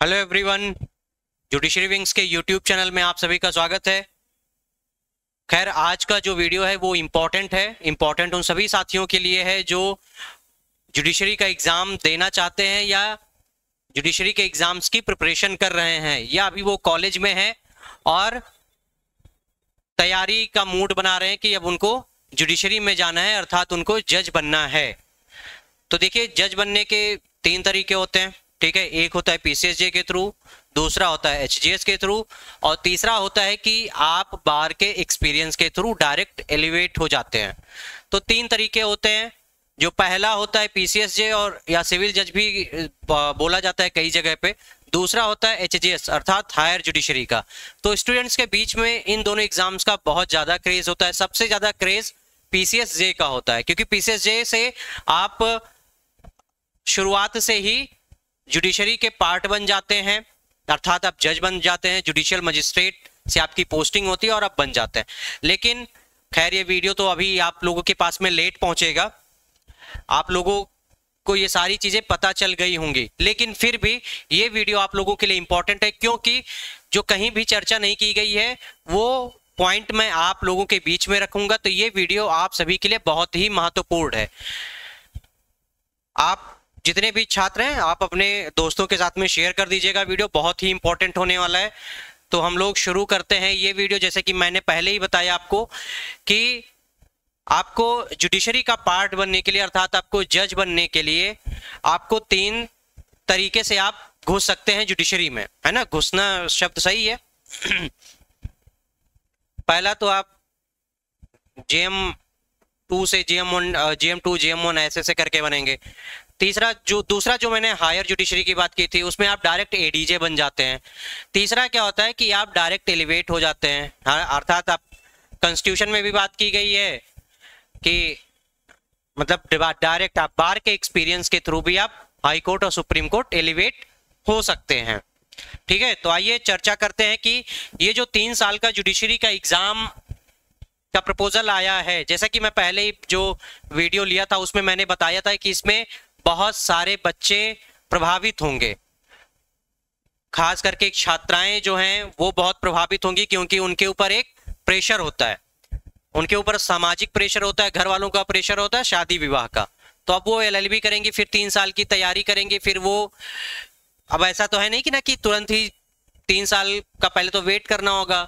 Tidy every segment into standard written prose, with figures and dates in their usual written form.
Hello everyone, judiciary wings के YouTube channel में आप सभी का स्वागत है। खैर, आज का जो वीडियो है वो इम्पोर्टेंट है। इम्पोर्टेंट उन सभी साथियों के लिए है जो जुडिशरी का एग्ज़ाम देना चाहते हैं या जुडिशरी के एग्ज़ाम्स की प्रिपरेशन कर रहे हैं, या अभी वो कॉलेज में है और तैयारी का मूड बना रहे हैं कि अब उनको जुडिशरी में जाना है, अर्थात उनको जज बनना है। तो देखिए, जज बनने के 3 तरीके होते हैं, ठीक है। एक होता है पीसीएसजे के थ्रू, दूसरा होता है एचजीएस के थ्रू, और तीसरा होता है कि आप बार के एक्सपीरियंस के थ्रू डायरेक्ट एलिवेट हो जाते हैं। तो 3 तरीके होते हैं। जो पहला होता है पीसीएसजे, और या सिविल जज भी बोला जाता है कई जगह पे। दूसरा होता है एचजीएस अर्थात हायर जुडिशरी का। तो स्टूडेंट्स के बीच में इन दोनों एग्जाम्स का बहुत ज़्यादा क्रेज होता है। सबसे ज़्यादा क्रेज पीसीएसजे का होता है, क्योंकि पीसीएसजे से आप शुरुआत से ही जुडिशरी के पार्ट बन जाते हैं, अर्थात आप जज बन जाते हैं, जुडिशियल मजिस्ट्रेट से आपकी पोस्टिंग होती है और आप बन जाते हैं। लेकिन खैर, ये वीडियो तो अभी आप लोगों के पास में लेट पहुंचेगा, आप लोगों को ये सारी चीजें पता चल गई होंगी, लेकिन फिर भी ये वीडियो आप लोगों के लिए इंपॉर्टेंट है, क्योंकि जो कहीं भी चर्चा नहीं की गई है वो पॉइंट मैं आप लोगों के बीच में रखूंगा। तो ये वीडियो आप सभी के लिए बहुत ही महत्वपूर्ण है। आप जितने भी छात्र हैं, आप अपने दोस्तों के साथ में शेयर कर दीजिएगा, वीडियो बहुत ही इंपॉर्टेंट होने वाला है। तो हम लोग शुरू करते हैं ये वीडियो। जैसे कि मैंने पहले ही बताया आपको कि आपको जुडिशरी का पार्ट बनने के लिए, अर्थात आपको जज बनने के लिए, आपको 3 तरीके से आप घुस सकते हैं जुडिशरी में, है ना। घुसना शब्द सही है। पहला तो आप JM2 से JM1, JM2 JM1 ऐसे करके बनेंगे। दूसरा जो मैंने हायर जुडिशरी की बात की थी, उसमें आप डायरेक्ट एडीजे बन जाते हैं। तीसरा क्या होता है कि आप डायरेक्ट एलिवेट हो जाते हैं, अर्थात आप कॉन्स्टिट्यूशन में भी बात की गई है कि मतलब डायरेक्ट आप बार के एक्सपीरियंस के थ्रू भी आप हाई कोर्ट और सुप्रीम कोर्ट एलिवेट हो सकते हैं, ठीक है। तो आइए चर्चा करते हैं कि ये जो 3 साल का जुडिशरी का एग्जाम का प्रपोजल आया है, जैसा कि मैं पहले ही जो वीडियो लिया था उसमें मैंने बताया था कि इसमें बहुत सारे बच्चे प्रभावित होंगे, खास करके छात्राएं जो हैं वो बहुत प्रभावित होंगी, क्योंकि उनके ऊपर एक प्रेशर होता है, उनके ऊपर सामाजिक प्रेशर होता है, घर वालों का प्रेशर होता है, शादी विवाह का। तो अब वो एलएलबी करेंगे, फिर 3 साल की तैयारी करेंगे, फिर वो, अब ऐसा तो है नहीं कि ना कि तुरंत ही 3 साल का पहले तो वेट करना होगा,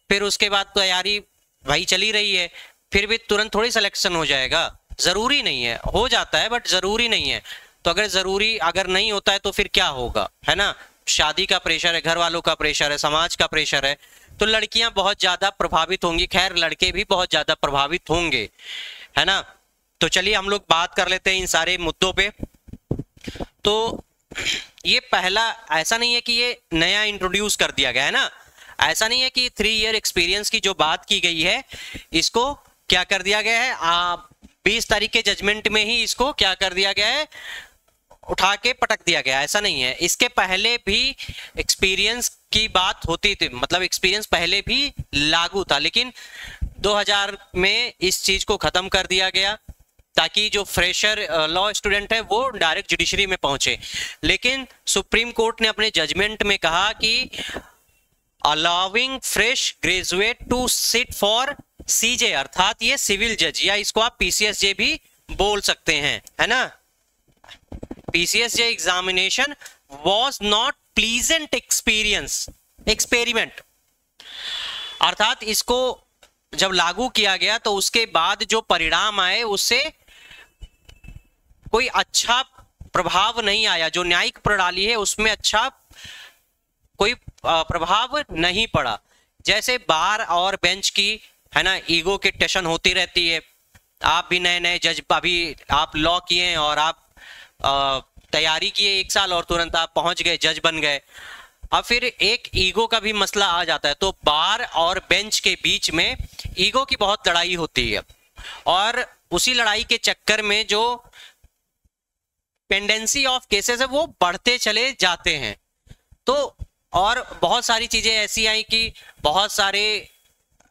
फिर उसके बाद तैयारी भाई चली रही है, फिर भी तुरंत थोड़ी सिलेक्शन हो जाएगा। जरूरी नहीं है, हो जाता है बट जरूरी नहीं है। तो अगर नहीं होता है तो फिर क्या होगा, है ना। शादी का प्रेशर है, घर वालों का प्रेशर है, समाज का प्रेशर है, तो लड़कियां बहुत ज्यादा प्रभावित होंगी। खैर, लड़के भी बहुत ज्यादा प्रभावित होंगे, है ना। तो चलिए हम लोग बात कर लेते हैं इन सारे मुद्दों पे। तो ये पहला, ऐसा नहीं है कि ये नया इंट्रोड्यूस कर दिया गया है ना, ऐसा नहीं है कि 3 ईयर एक्सपीरियंस की जो बात की गई है इसको क्या कर दिया गया है, 20 तारीख के जजमेंट में ही इसको क्या कर दिया गया है, उठा के पटक दिया गया। ऐसा नहीं है, इसके पहले भी एक्सपीरियंस की बात होती थी, मतलब एक्सपीरियंस पहले भी लागू था, लेकिन 2000 में इस चीज को खत्म कर दिया गया ताकि जो फ्रेशर लॉ स्टूडेंट है वो डायरेक्ट जुडिशरी में पहुंचे। लेकिन सुप्रीम कोर्ट ने अपने जजमेंट में कहा कि allowing fresh graduate to sit for CJ, अर्थात ये सिविल जज, या इसको आप पीसीएसजे भी बोल सकते हैं, है ना। PCSJ examination was not pleasant experiment, अर्थात इसको जब लागू किया गया तो उसके बाद जो परिणाम आए उससे कोई अच्छा प्रभाव नहीं आया। जो न्यायिक प्रणाली है उसमें अच्छा कोई प्रभाव नहीं पड़ा। जैसे बार और बेंच की, है ना, ईगो की टेंशन होती रहती है। आप भी नए जज, अभी आप लॉ किए और आप तैयारी किए 1 साल और तुरंत आप पहुंच गए, जज बन गए। अब फिर एक ईगो का भी मसला आ जाता है। तो बार और बेंच के बीच में ईगो की बहुत लड़ाई होती है, और उसी लड़ाई के चक्कर में जो पेंडेंसी ऑफ केसेस है वो बढ़ते चले जाते हैं। तो और बहुत सारी चीजें ऐसी आई कि बहुत सारे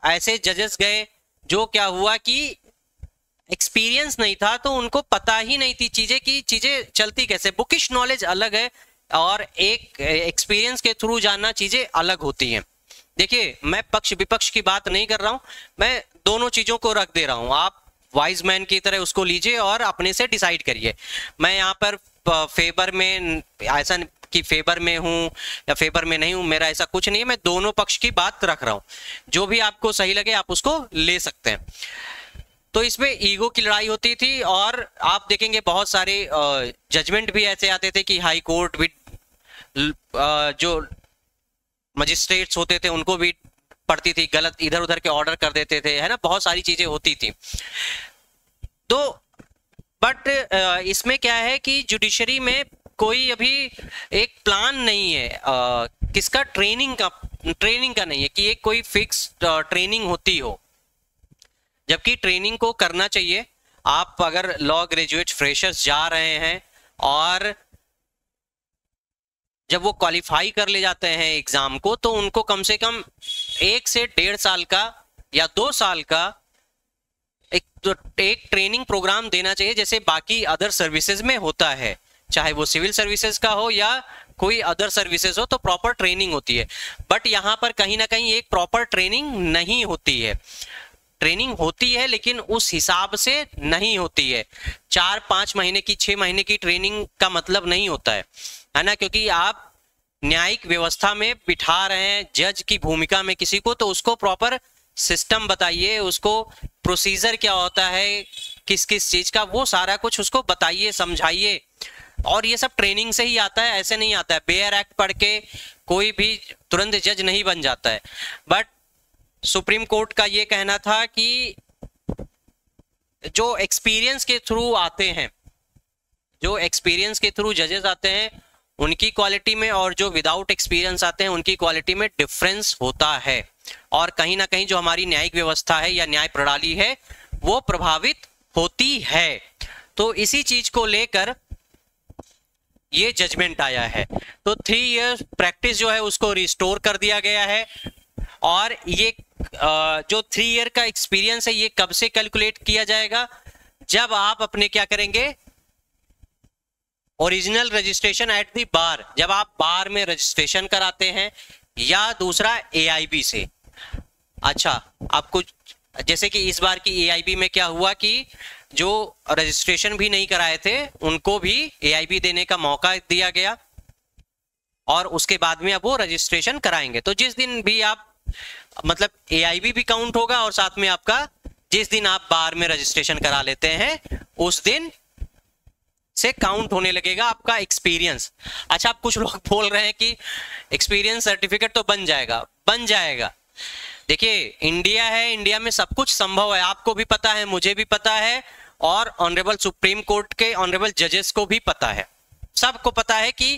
ऐसे जजेस गए जो क्या हुआ कि एक्सपीरियंस नहीं था, तो उनको पता ही नहीं थी चीजें की चीजें चलती कैसे। बुकिश नॉलेज अलग है, और एक एक्सपीरियंस के थ्रू जानना चीजें अलग होती हैं। देखिए, मैं पक्ष विपक्ष की बात नहीं कर रहा हूं, मैं दोनों चीजों को रख दे रहा हूं। आप वाइज मैन की तरह उसको लीजिए और अपने से डिसाइड करिए। मैं यहाँ पर फेवर में, ऐसा कि फेवर में हूं या फेवर में नहीं हूं, मेरा ऐसा कुछ नहीं है। मैं दोनों पक्ष की बात रख रहा हूं, जो भी आपको सही लगे आप उसको ले सकते हैं। तो इसमें ईगो की लड़ाई होती थी, और आप देखेंगे बहुत सारे जजमेंट भी ऐसे आते थे कि हाई कोर्ट विद जो मजिस्ट्रेट्स होते थे उनको भी पड़ती थी, गलत इधर उधर के ऑर्डर कर देते थे, है ना, बहुत सारी चीजें होती थी। तो बट इसमें क्या है कि जुडिशरी में कोई अभी एक प्लान नहीं है, किसका ट्रेनिंग का नहीं है कि एक कोई फिक्स ट्रेनिंग होती हो, जबकि ट्रेनिंग को करना चाहिए। आप अगर लॉ ग्रेजुएट फ्रेशर्स जा रहे हैं और जब वो क्वालिफाई कर ले जाते हैं एग्जाम को, तो उनको कम से कम 1 से 1.5 साल का या 2 साल का एक ट्रेनिंग प्रोग्राम देना चाहिए, जैसे बाकी अदर सर्विसेज में होता है, चाहे वो सिविल सर्विसेज का हो या कोई अदर सर्विसेज हो, तो प्रॉपर ट्रेनिंग होती है। बट यहाँ पर कहीं ना कहीं एक प्रॉपर ट्रेनिंग नहीं होती है। ट्रेनिंग होती है लेकिन उस हिसाब से नहीं होती है। 4-5 महीने की, 6 महीने की ट्रेनिंग का मतलब नहीं होता है ना, क्योंकि आप न्यायिक व्यवस्था में बिठा रहे हैं जज की भूमिका में किसी को, तो उसको प्रॉपर सिस्टम बताइए, उसको प्रोसीजर क्या होता है किस किस चीज का, वो सारा कुछ उसको बताइए, समझाइए। और ये सब ट्रेनिंग से ही आता है, ऐसे नहीं आता है। बेयर एक्ट पढ़ के कोई भी तुरंत जज नहीं बन जाता है। बट सुप्रीम कोर्ट का ये कहना था कि जो एक्सपीरियंस के थ्रू आते हैं, जो एक्सपीरियंस के थ्रू जजेस आते हैं, उनकी क्वालिटी में और जो विदाउट एक्सपीरियंस आते हैं उनकी क्वालिटी में डिफरेंस होता है। और कहीं ना कहीं जो हमारी न्यायिक व्यवस्था है या न्याय प्रणाली है वो प्रभावित होती है। तो इसी चीज को लेकर ये जजमेंट आया है। तो 3 इयर्स प्रैक्टिस जो है उसको रिस्टोर कर दिया गया है। और ये जो 3 ईयर का एक्सपीरियंस है ये कब से कैलकुलेट किया जाएगा, जब आप अपने क्या करेंगे, original registration at the bar, जब आप बार में रजिस्ट्रेशन कराते हैं, या दूसरा एआईबी से। अच्छा, आपको जैसे कि इस बार की एआईबी में क्या हुआ कि जो रजिस्ट्रेशन भी नहीं कराए थे उनको भी एआईबी देने का मौका दिया गया, और उसके बाद में अब वो रजिस्ट्रेशन कराएंगे। तो जिस दिन भी आप, मतलब एआईबी भी काउंट होगा, और साथ में आपका जिस दिन आप बार में रजिस्ट्रेशन करा लेते हैं उस दिन से काउंट होने लगेगा आपका एक्सपीरियंस। अच्छा, आप कुछ लोग बोल रहे हैं कि एक्सपीरियंस सर्टिफिकेट तो बन जाएगा। देखिए, इंडिया है, इंडिया में सब कुछ संभव है, आपको भी पता है, मुझे भी पता है, और ऑनरेबल सुप्रीम कोर्ट के ऑनरेबल जजेस को भी पता है, सबको पता है कि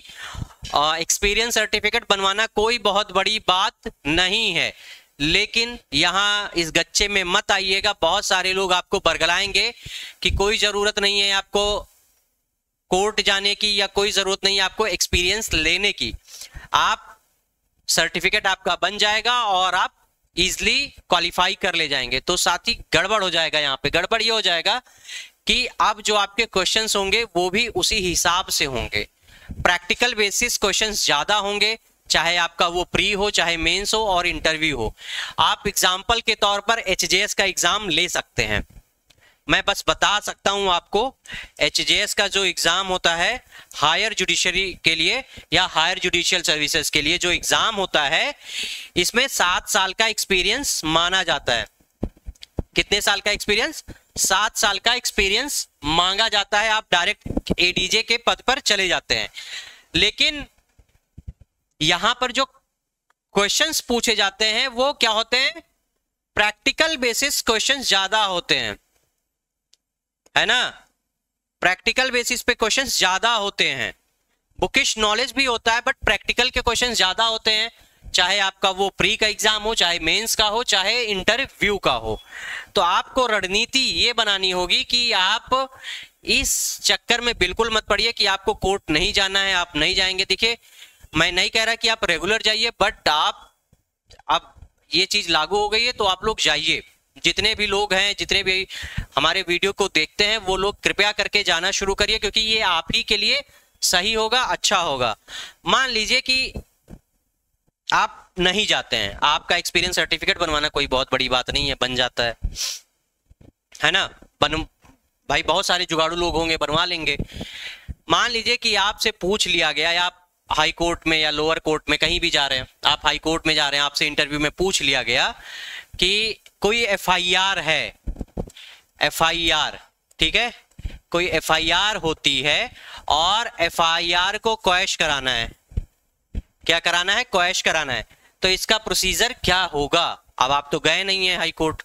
एक्सपीरियंस सर्टिफिकेट बनवाना कोई बहुत बड़ी बात नहीं है। लेकिन यहाँ इस गच्चे में मत आइएगा, बहुत सारे लोग आपको बरगलाएंगे कि कोई जरूरत नहीं है आपको कोर्ट जाने की, या कोई जरूरत नहीं है आपको एक्सपीरियंस लेने की। आप सर्टिफिकेट आपका बन जाएगा और आप इजिली क्वालिफाई कर ले जाएंगे। तो साथ ही गड़बड़ हो जाएगा, यहाँ पे गड़बड़ ये हो जाएगा कि अब जो आपके क्वेश्चंस होंगे वो भी उसी हिसाब से होंगे, प्रैक्टिकल बेसिस क्वेश्चंस ज्यादा होंगे, चाहे आपका वो प्री हो, चाहे मेंस हो और इंटरव्यू हो। आप एग्जाम्पल के तौर पर एचजेएस का एग्जाम ले सकते हैं। मैं बस बता सकता हूं आपको, एचजेएस का जो एग्जाम होता है हायर जुडिशरी के लिए या हायर जुडिशियल सर्विसेज के लिए, जो एग्जाम होता है इसमें 7 साल का एक्सपीरियंस माना जाता है। कितने साल का एक्सपीरियंस? 7 साल का एक्सपीरियंस मांगा जाता है। आप डायरेक्ट एडीजे के पद पर चले जाते हैं। लेकिन यहां पर जो क्वेश्चंस पूछे जाते हैं वो क्या होते हैं? प्रैक्टिकल बेसिस क्वेश्चंस ज्यादा होते हैं, है ना। प्रैक्टिकल बेसिस पे क्वेश्चंस ज्यादा होते हैं। बुकिश नॉलेज भी होता है बट प्रैक्टिकल के क्वेश्चंस ज्यादा होते हैं, चाहे आपका वो प्री का एग्जाम हो, चाहे मेंस का हो, चाहे इंटरव्यू का हो। तो आपको रणनीति ये बनानी होगी कि आप इस चक्कर में बिल्कुल मत पड़िए कि आपको कोर्ट नहीं जाना है, आप नहीं जाएंगे। देखिए, मैं नहीं कह रहा कि आप रेगुलर जाइए, बट आप, अब ये चीज लागू हो गई है तो आप लोग जाइए। जितने भी लोग हैं, जितने भी हमारे वीडियो को देखते हैं, वो लोग कृपया करके जाना शुरू करिए, क्योंकि ये आप ही के लिए सही होगा, अच्छा होगा। मान लीजिए कि आप नहीं जाते हैं, आपका एक्सपीरियंस सर्टिफिकेट बनवाना कोई बहुत बड़ी बात नहीं है, बन जाता है ना। भाई बहुत सारे जुगाड़ू लोग होंगे, बनवा लेंगे। मान लीजिए कि आपसे पूछ लिया गया, या आप हाई कोर्ट में या लोअर कोर्ट में कहीं भी जा रहे हैं, आप हाई कोर्ट में जा रहे हैं, आपसे इंटरव्यू में पूछ लिया गया कि कोई एफआईआर है, एफआईआर, ठीक है, कोई एफआईआर होती है और एफआईआर को क्वैश कराना है। क्या कराना है? क्वैश कराना है। तो इसका प्रोसीजर क्या होगा? अब आप तो गए नहीं है हाई कोर्ट,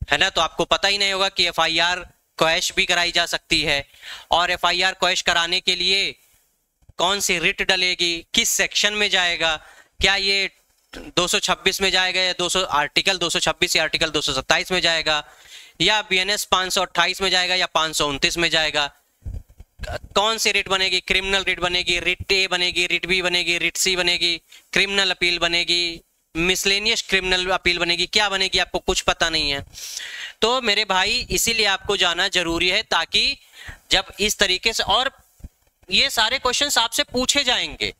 है ना, तो आपको पता ही नहीं होगा कि एफआईआर क्वैश भी कराई जा सकती है, और एफआईआर क्वैश कराने के लिए कौन सी रिट डलेगी, किस सेक्शन में जाएगा, क्या ये 226 में जाएगा या आर्टिकल 226 या आर्टिकल 227 में जाएगा, या बीएनएस 528 में जाएगा या 529 में जाएगा, कौन सी रिट बनेगी, क्रिमिनल रिट बनेगी, रिट ए बनेगी, रिट बी बनेगी, रिट सी बनेगी, क्रिमिनल अपील बनेगी, मिसलेनियस क्रिमिनल अपील बनेगी, क्या बनेगी, आपको कुछ पता नहीं है। तो मेरे भाई इसीलिए आपको जाना जरूरी है, ताकि जब इस तरीके से, और ये सारे क्वेश्चंस आपसे पूछे जाएंगे,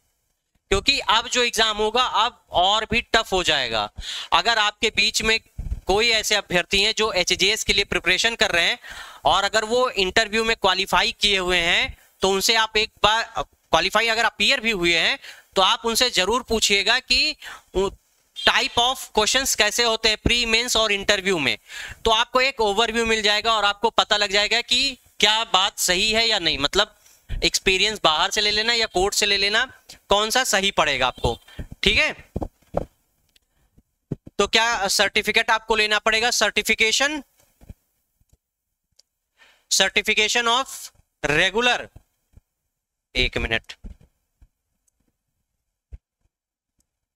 क्योंकि अब जो एग्जाम होगा अब और भी टफ हो जाएगा। अगर आपके बीच में कोई ऐसे अभ्यर्थी हैं जो एचजेएस के लिए प्रिपरेशन कर रहे हैं, और अगर वो इंटरव्यू में क्वालिफाई किए हुए हैं, तो उनसे आप एक बार क्वालिफाई अगर अपीयर भी हुए हैं, तो आप उनसे जरूर पूछिएगा कि टाइप ऑफ क्वेश्चंस कैसे होते हैं प्री मेंस और इंटरव्यू में। तो आपको एक ओवरव्यू मिल जाएगा और आपको पता लग जाएगा कि क्या बात सही है या नहीं। मतलब एक्सपीरियंस बाहर से ले लेना या कोर्ट से ले लेना, कौन सा सही पड़ेगा आपको, ठीक है। तो क्या सर्टिफिकेट आपको लेना पड़ेगा, सर्टिफिकेशन ऑफ रेगुलर, एक मिनट,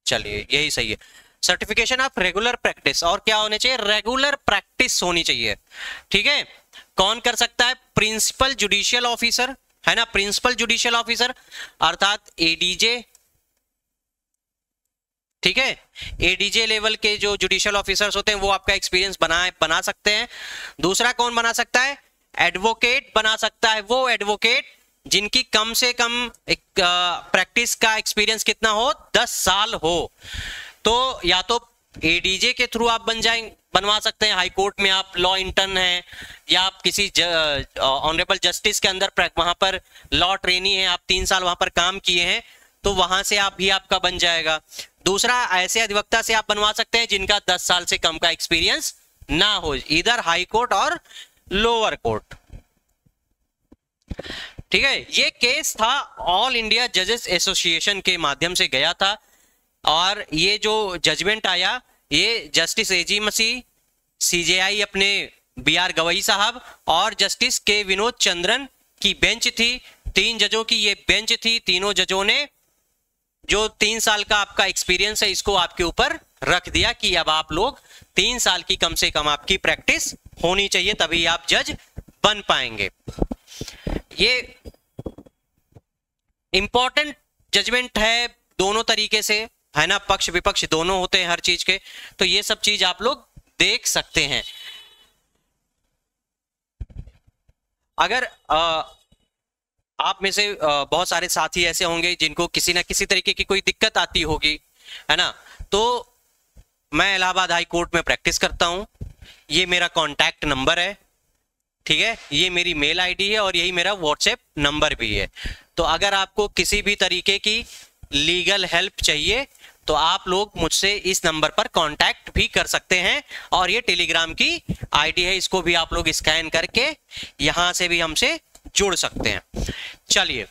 चलिए यही सही है, सर्टिफिकेशन ऑफ रेगुलर प्रैक्टिस। और क्या होने चाहिए? रेगुलर प्रैक्टिस होनी चाहिए, ठीक है। कौन कर सकता है? प्रिंसिपल जुडिशियल ऑफिसर, है ना, प्रिंसिपल जुडिशियल ऑफिसर अर्थात एडीजे, ठीक है। एडीजे लेवल के जो जुडिशियल ऑफिसर्स होते हैं वो आपका एक्सपीरियंस बना सकते हैं। दूसरा कौन बना सकता है? एडवोकेट बना सकता है, वो एडवोकेट जिनकी कम से कम प्रैक्टिस का एक्सपीरियंस कितना हो, 10 साल हो। तो या तो एडीजे के थ्रू आप बनवा सकते हैं, हाई कोर्ट में आप लॉ इंटर्न हैं, या आप किसी ऑनरेबल जस्टिस के अंदर वहां पर लॉ ट्रेनी है, आप 3 साल वहां पर काम किए हैं, तो वहां से आप भी आपका बन जाएगा। दूसरा, ऐसे अधिवक्ता से आप बनवा सकते हैं जिनका 10 साल से कम का एक्सपीरियंस ना हो, इधर हाई कोर्ट और लोअर कोर्ट, ठीक है। ये केस था ऑल इंडिया जजेस एसोसिएशन के माध्यम से गया था, और ये जो जजमेंट आया ये जस्टिस एजी मसीह, सीजेआई अपने बीआर गवई साहब और जस्टिस के विनोद चंद्रन की बेंच थी। 3 जजों की ये बेंच थी। तीनों जजों ने जो 3 साल का आपका एक्सपीरियंस है इसको आपके ऊपर रख दिया कि अब आप लोग 3 साल की कम से कम आपकी प्रैक्टिस होनी चाहिए, तभी आप जज बन पाएंगे। ये इंपॉर्टेंट जजमेंट है दोनों तरीके से, है ना, पक्ष विपक्ष दोनों होते हैं हर चीज के, तो ये सब चीज आप लोग देख सकते हैं। अगर आप में से बहुत सारे साथी ऐसे होंगे जिनको किसी ना किसी तरीके की कोई दिक्कत आती होगी, है ना, तो मैं इलाहाबाद हाई कोर्ट में प्रैक्टिस करता हूं, ये मेरा कॉन्टैक्ट नंबर है, ठीक है, ये मेरी मेल आईडी है और यही मेरा व्हाट्सएप नंबर भी है। तो अगर आपको किसी भी तरीके की लीगल हेल्प चाहिए तो आप लोग मुझसे इस नंबर पर कांटेक्ट भी कर सकते हैं, और ये टेलीग्राम की आईडी है, इसको भी आप लोग स्कैन करके यहां से भी हमसे जुड़ सकते हैं। चलिए,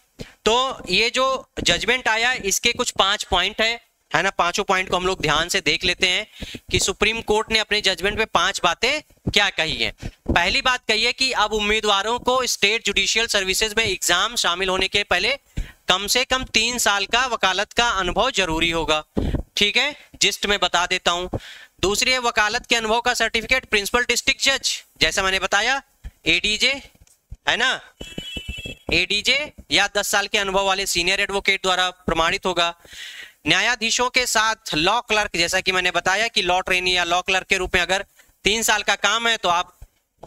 तो ये जो जजमेंट आया इसके कुछ 5 पॉइंट है ना, 5 पॉइंट को हम लोग ध्यान से देख लेते हैं कि सुप्रीम कोर्ट ने अपने जजमेंट में 5 बातें क्या कही है। पहली बात कही है कि अब उम्मीदवारों को स्टेट जुडिशियल सर्विसेज में एग्जाम शामिल होने के पहले कम से कम 3 साल का वकालत का अनुभव जरूरी होगा, ठीक है, जिस्ट में बता देता हूं। दूसरी है वकालत के अनुभव का सर्टिफिकेट प्रिंसिपल डिस्ट्रिक्ट जज, जैसा मैंने बताया एडीजे, है ना, एडीजे या 10 साल के अनुभव वाले सीनियर एडवोकेट द्वारा प्रमाणित होगा। न्यायाधीशों के साथ लॉ क्लर्क, जैसा कि मैंने बताया कि लॉ ट्रेनी या लॉ क्लर्क के रूप में अगर 3 साल का काम है तो आप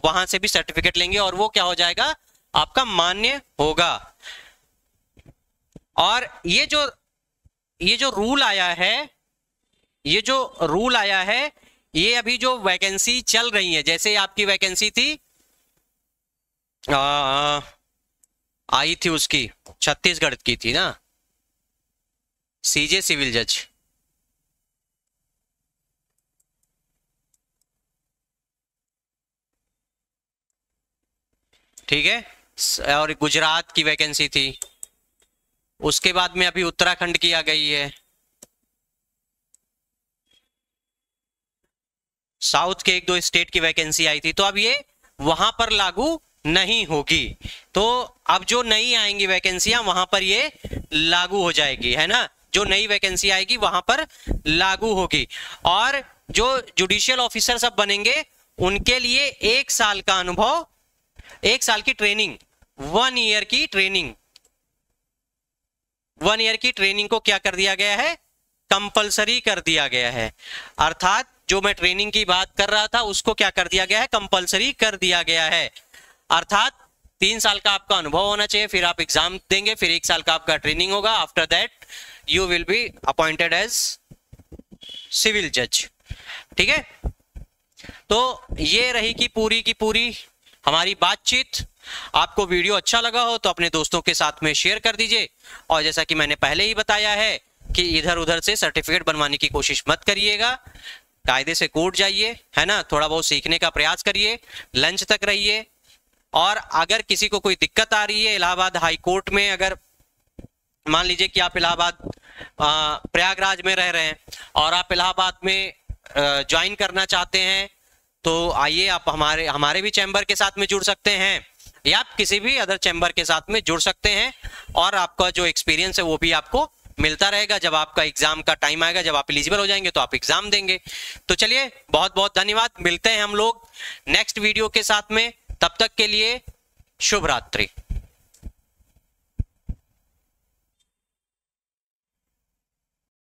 वहां से भी सर्टिफिकेट लेंगे और वो क्या हो जाएगा, आपका मान्य होगा। और ये जो रूल आया है, ये जो रूल आया है, ये अभी जो वैकेंसी चल रही है, जैसे आपकी वैकेंसी थी आई थी, उसकी छत्तीसगढ़ की थी ना, सीजे सिविल जज, ठीक है, और गुजरात की वैकेंसी थी, उसके बाद में अभी उत्तराखंड की आ गई है, साउथ के एक दो स्टेट की वैकेंसी आई थी, तो अब ये वहां पर लागू नहीं होगी। तो अब जो नई आएंगी वैकेंसियां वहां पर ये लागू हो जाएगी, है ना, जो नई वैकेंसी आएगी वहां पर लागू होगी। और जो जुडिशियल ऑफिसर सब बनेंगे उनके लिए 1 साल का अनुभव, 1 साल की ट्रेनिंग, 1 ईयर की ट्रेनिंग, 1 ईयर की ट्रेनिंग को क्या कर दिया गया है, कंपलसरी कर दिया गया है। अर्थात जो मैं ट्रेनिंग की बात कर रहा था उसको क्या कर दिया गया है, कंपलसरी कर दिया गया है। अर्थात 3 साल का आपका अनुभव होना चाहिए, फिर आप एग्जाम देंगे, फिर 1 साल का आपका ट्रेनिंग होगा, after that you will be appointed as civil जज, ठीक है। तो ये रही कि पूरी हमारी बातचीत। आपको वीडियो अच्छा लगा हो तो अपने दोस्तों के साथ में शेयर कर दीजिए, और जैसा कि मैंने पहले ही बताया है कि इधर उधर से सर्टिफिकेट बनवाने की कोशिश मत करिएगा, कायदे से कोर्ट जाइए, है ना, थोड़ा बहुत सीखने का प्रयास करिए, लंच तक रहिए। और अगर किसी को कोई दिक्कत आ रही है इलाहाबाद हाई कोर्ट में, अगर मान लीजिए कि आप इलाहाबाद प्रयागराज में रह रहे हैं और आप इलाहाबाद में ज्वाइन करना चाहते हैं, तो आइए, आप हमारे भी चैम्बर के साथ में जुड़ सकते हैं, या आप किसी भी अदर चैम्बर के साथ में जुड़ सकते हैं, और आपका जो एक्सपीरियंस है वो भी आपको मिलता रहेगा। जब आपका एग्जाम का टाइम आएगा, जब आप एलिजिबल हो जाएंगे तो आप एग्जाम देंगे। तो चलिए, बहुत बहुत धन्यवाद, मिलते हैं हम लोग नेक्स्ट वीडियो के साथ में, तब तक के लिए शुभ रात्रि।